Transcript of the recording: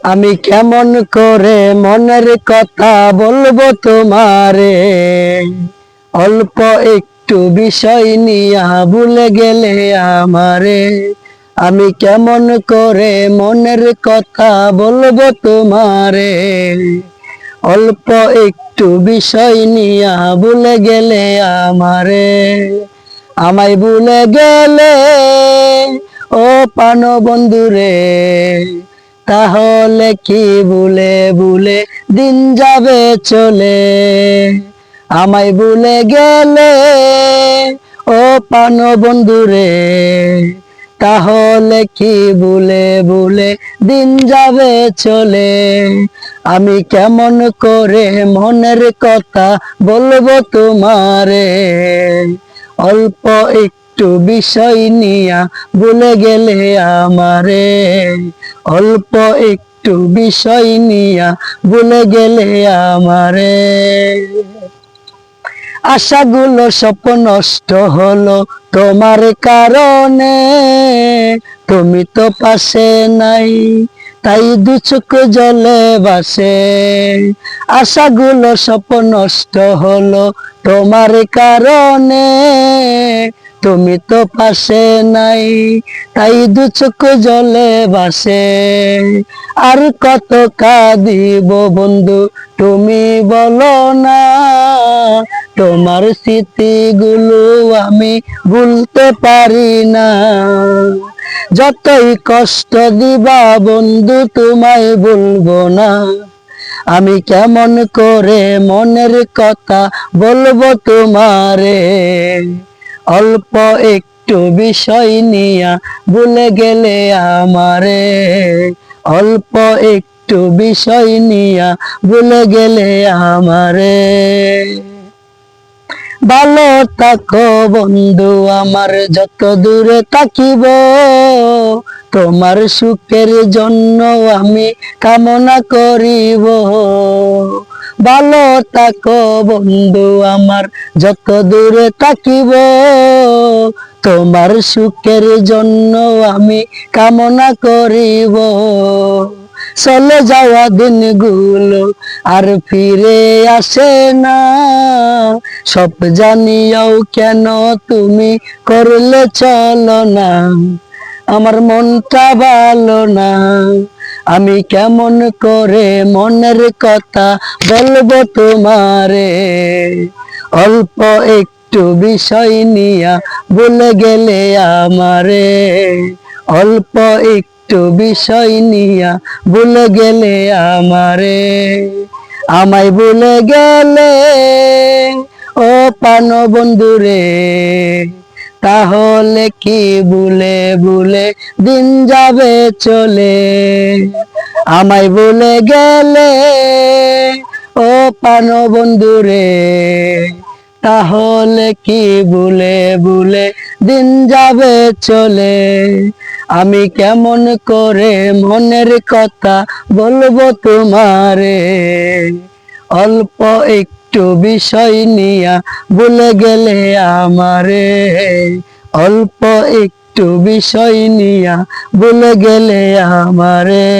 আমি কেমন করে মনের কথা বলবো তোমারে, অল্প একটু বিষয় নিয়া ভুলে গেলে আমারে। আমি কেমন করে মনের কথা বলবো তোমারে, অল্প একটু বিষয় নিয়া ভুলে গেলে আমারে। আমায় ভুলে গেলে ও প্রাণ বন্ধুরে, তাহলে কি ভুলে ভুলে দিন যাবে চলে। আমায় ভুলে গেলে ও প্রাণ বন্ধুরে, তাহলে কি ভুলে ভুলে দিন যাবে চলে। আমি কেমন করে মনের কথা বলবো তোমারে, অল্প একটু বিষয় নিয়া ভুলে গেলে আমারে। অল্প একটু বিষয় নিয়া ভুলে গেলে আমারে। আশাগুলো সব নষ্ট হলো তোমার কারণে, তুমি তো পাশে নাই, তাই দু চোখ জলে ভাসে। আশাগুলো সব নষ্ট হলো তোমার কারণে, তুমি তো পাশে নাই, তাই দু চোখ জলে ভাসে। আর কত কাঁদিব বন্ধু তুমি বলো না, তোমার স্মৃতিগুলো আমি ভুলতে পারি না। যতই কষ্ট দিবা বন্ধু তোমায় ভুলবো না। আমি কেমন করে মনের কথা বলবো তোমারে, অল্প একটু বিষয় নিয়া ভুলে গেলে আমারে। অল্প একটু বিষয় নিয়া ভুলে গেলে আমারে। ভালো থাকো বন্ধু আমার যত দূরে থাকিব, তোমার সুখের জন্য আমি কামনা করিব। ভালো থাকো বন্ধু আমার যত দূরে থাকিব, তোমার সুখের জন্য আমি কামনা করিব। চলে যাওয়া দিনগুলো আর ফিরে আসে না, সব জানিয়াও কেন তুমি করলে চলো না। আমার মনটা ভালো না, আমি কেমন করে মনের কথা বলবো তোমারে, অল্প একটু বিষয় নিয়া ভুলে গেলে আমারে। অল্প একটু বিষয় নিয়া ভুলে গেলে আমারে। আমায় ভুলে গেলে ও প্রাণ বন্ধুরে, তাহলে কি ভুলে ভুলে দিন যাবে চলে। আমায় ভুলে গেলে ও প্রাণ বন্ধুরে, তাহলে কি ভুলে ভুলে দিন যাবে চলে। আমি কেমন করে মনের কথা বলবো তোমারে, অল্প একটু বিষয় নিয়া ভুলে গেলে আমারে। অল্প একটু বিষয় নিয়া ভুলে গেলে আমারে।